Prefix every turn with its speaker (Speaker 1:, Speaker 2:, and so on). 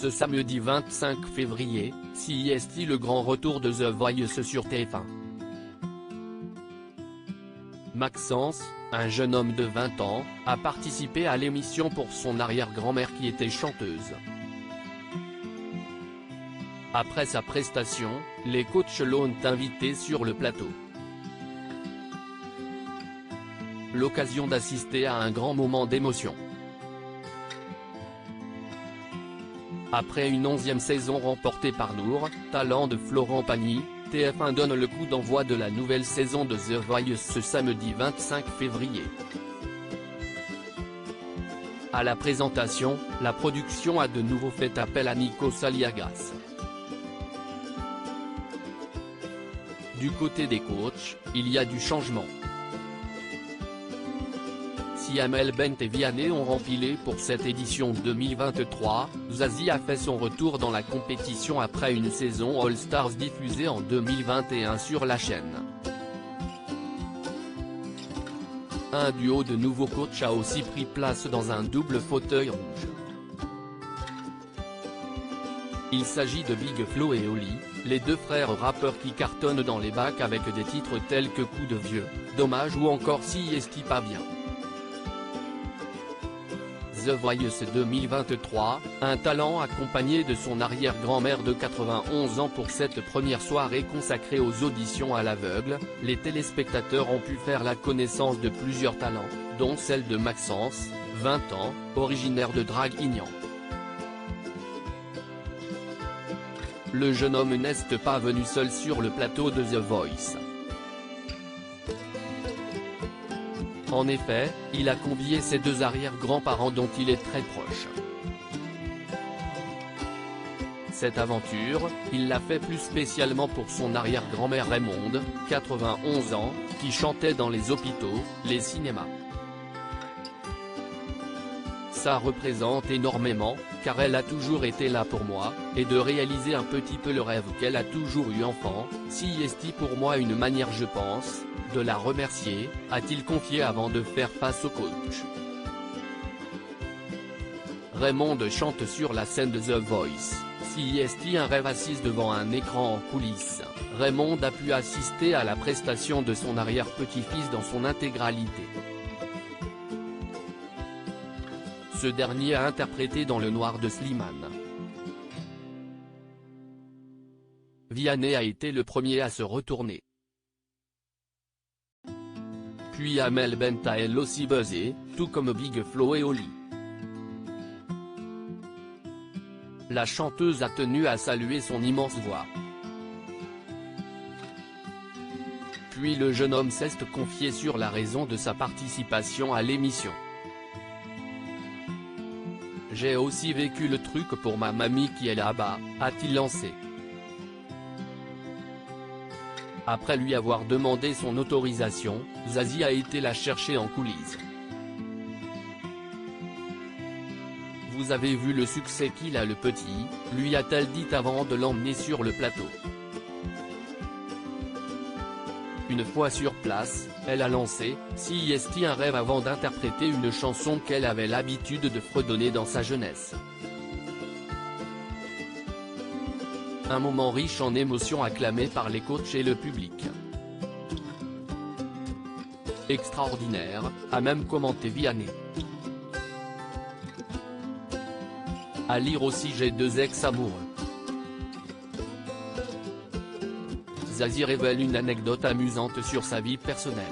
Speaker 1: Ce samedi 25 février, CIST le grand retour de The Voice sur TF1. Maxence, un jeune homme de 20 ans, a participé à l'émission pour son arrière-grand-mère qui était chanteuse. Après sa prestation, les coachs l'ont invité sur le plateau. L'occasion d'assister à un grand moment d'émotion. Après une 11e saison remportée par Nour, talent de Florent Pagny, TF1 donne le coup d'envoi de la nouvelle saison de The Voice ce samedi 25 février. À la présentation, la production a de nouveau fait appel à Nikos Aliagas. Du côté des coachs, il y a du changement. Si Amel Bent et Vianney ont rempilé pour cette édition 2023, Zazie a fait son retour dans la compétition après une saison All Stars diffusée en 2021 sur la chaîne. Un duo de nouveaux coachs a aussi pris place dans un double fauteuil rouge. Il s'agit de Big Flo et Oli, les deux frères rappeurs qui cartonnent dans les bacs avec des titres tels que Coup de vieux, Dommage ou encore CIST pas bien. The Voice 2023, un talent accompagné de son arrière-grand-mère de 91 ans pour cette première soirée consacrée aux auditions à l'aveugle, les téléspectateurs ont pu faire la connaissance de plusieurs talents, dont celle de Maxence, 20 ans, originaire de Draguignan. Le jeune homme n'est pas venu seul sur le plateau de The Voice. En effet, il a convié ses deux arrière-grands-parents dont il est très proche. Cette aventure, il l'a fait plus spécialement pour son arrière-grand-mère Raymonde, 91 ans, qui chantait dans les hôpitaux, les cinémas. Ça représente énormément, car elle a toujours été là pour moi, et de réaliser un petit peu le rêve qu'elle a toujours eu enfant, CIST pour moi une manière je pense, de la remercier, a-t-il confié avant de faire face au coach. Raymonde chante sur la scène de The Voice, CIST un rêve assise devant un écran en coulisses. Raymonde a pu assister à la prestation de son arrière-petit-fils dans son intégralité. Ce dernier a interprété Dans le noir de Slimane. Vianney a été le premier à se retourner. Puis Amel Bent a elle aussi buzzé, tout comme Big Flo et Oli. La chanteuse a tenu à saluer son immense voix. Puis le jeune homme s'est confié sur la raison de sa participation à l'émission. J'ai aussi vécu le truc pour ma mamie qui est là-bas, a-t-il lancé. Après lui avoir demandé son autorisation, Zazie a été la chercher en coulisses. Vous avez vu le succès qu'il a le petit, lui a-t-elle dit avant de l'emmener sur le plateau. Une fois sur place, elle a lancé « CIST un rêve » avant d'interpréter une chanson qu'elle avait l'habitude de fredonner dans sa jeunesse. Un moment riche en émotions acclamé par les coachs et le public. Extraordinaire, a même commenté Vianney. À lire aussi J'ai deux ex amoureux. Zazie révèle une anecdote amusante sur sa vie personnelle.